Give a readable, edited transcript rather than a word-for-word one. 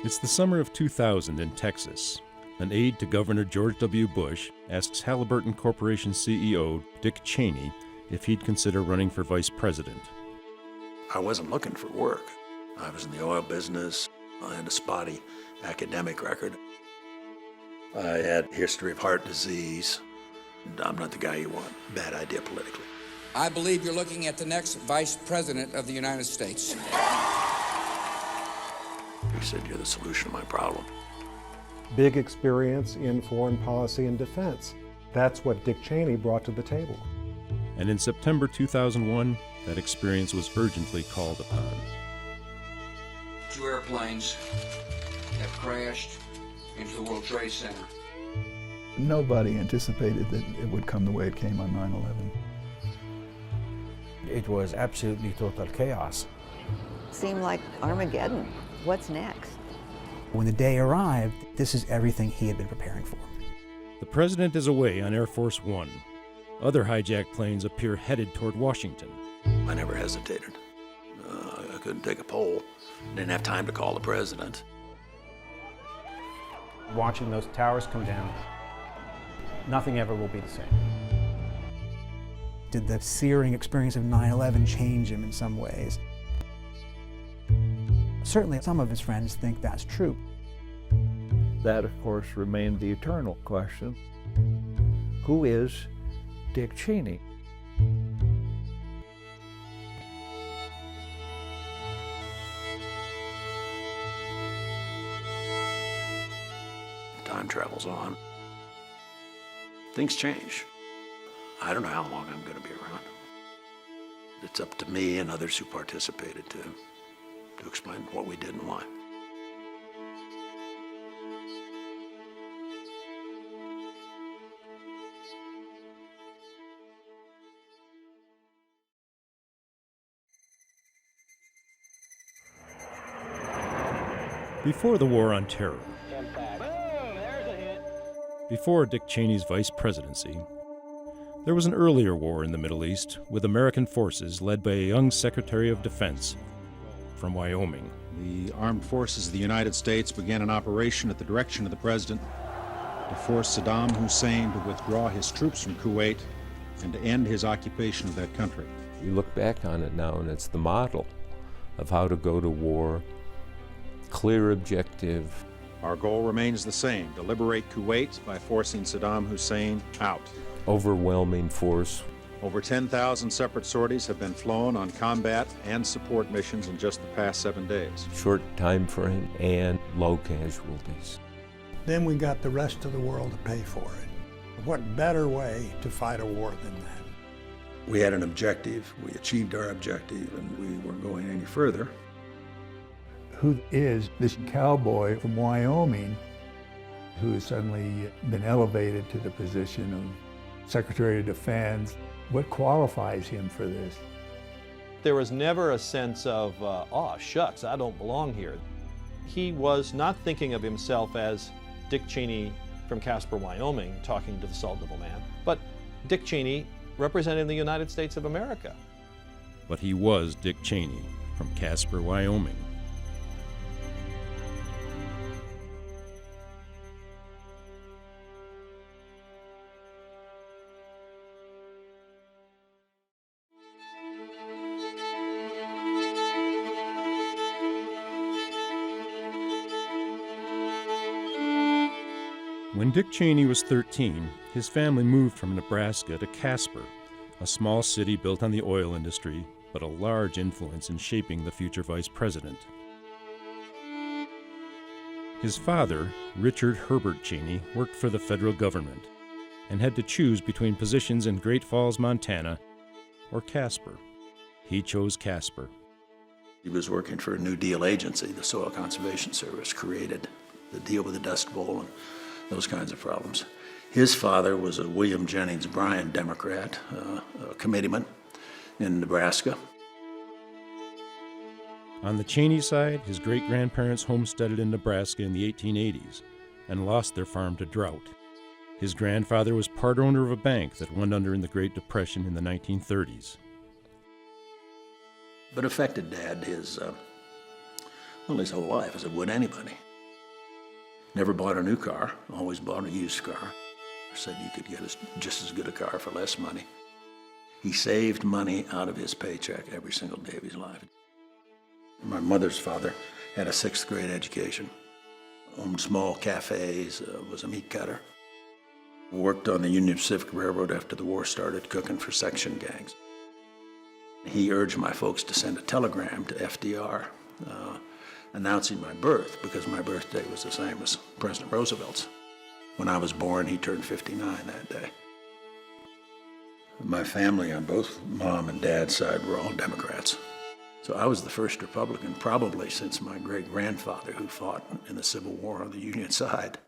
It's the summer of 2000 in Texas. An aide to Governor George W. Bush asks Halliburton Corporation CEO Dick Cheney if he'd consider running for vice president. I wasn't looking for work. I was in the oil business. I had a spotty academic record. I had a history of heart disease. I'm not the guy you want. Bad idea politically. I believe you're looking at the next vice president of the United States. He said, you're the solution to my problem. Big experience in foreign policy and defense. That's what Dick Cheney brought to the table. And in September 2001, that experience was urgently called upon. 2 airplanes have crashed into the World Trade Center. Nobody anticipated that it would come the way it came on 9/11. It was absolutely total chaos. Seemed like Armageddon. What's next? When the day arrived, this is everything he had been preparing for. The president is away on Air Force One. Other hijacked planes appear headed toward Washington. I never hesitated. I couldn't take a poll. Didn't have time to call the president. Watching those towers come down, nothing ever will be the same. Did the searing experience of 9/11 change him in some ways? Certainly some of his friends think that's true. That, of course, remained the eternal question. Who is Dick Cheney? Time travels on. Things change. I don't know how long I'm going to be around. It's up to me and others who participated to explain what we did and why. Before the War on Terror, before Dick Cheney's vice presidency, there was an earlier war in the Middle East with American forces led by a young Secretary of Defense from Wyoming. The armed forces of the United States began an operation at the direction of the president to force Saddam Hussein to withdraw his troops from Kuwait and to end his occupation of that country. You look back on it now and it's the model of how to go to war, clear objective. Our goal remains the same, to liberate Kuwait by forcing Saddam Hussein out. Overwhelming force. Over 10,000 separate sorties have been flown on combat and support missions in just the past 7 days. Short time frame and low casualties. Then we got the rest of the world to pay for it. What better way to fight a war than that? We had an objective, we achieved our objective, and we weren't going any further. Who is this cowboy from Wyoming who has suddenly been elevated to the position of Secretary of Defense? What qualifies him for this? There was never a sense of, oh, shucks, I don't belong here. He was not thinking of himself as Dick Cheney from Casper, Wyoming, talking to the Salt Devil Man, but Dick Cheney representing the United States of America. But he was Dick Cheney from Casper, Wyoming. When Dick Cheney was 13, his family moved from Nebraska to Casper, a small city built on the oil industry, but a large influence in shaping the future vice president. His father, Richard Herbert Cheney, worked for the federal government and had to choose between positions in Great Falls, Montana, or Casper. He chose Casper. He was working for a New Deal agency, the Soil Conservation Service, created the deal with the Dust Bowl and those kinds of problems. His father was a William Jennings Bryan Democrat, a committeeman in Nebraska. On the Cheney side, his great-grandparents homesteaded in Nebraska in the 1880s and lost their farm to drought. His grandfather was part owner of a bank that went under in the Great Depression in the 1930s. But affected Dad his whole life, as it would anybody. Never bought a new car, always bought a used car. Said you could get just as good a car for less money. He saved money out of his paycheck every single day of his life. My mother's father had a 6th grade education, owned small cafes, was a meat cutter. Worked on the Union Pacific Railroad after the war started, cooking for section gangs. He urged my folks to send a telegram to FDR announcing my birth, because my birthday was the same as President Roosevelt's. When I was born, he turned 59 that day. My family on both mom and dad's side were all Democrats. So I was the first Republican probably since my great-grandfather who fought in the Civil War on the Union side.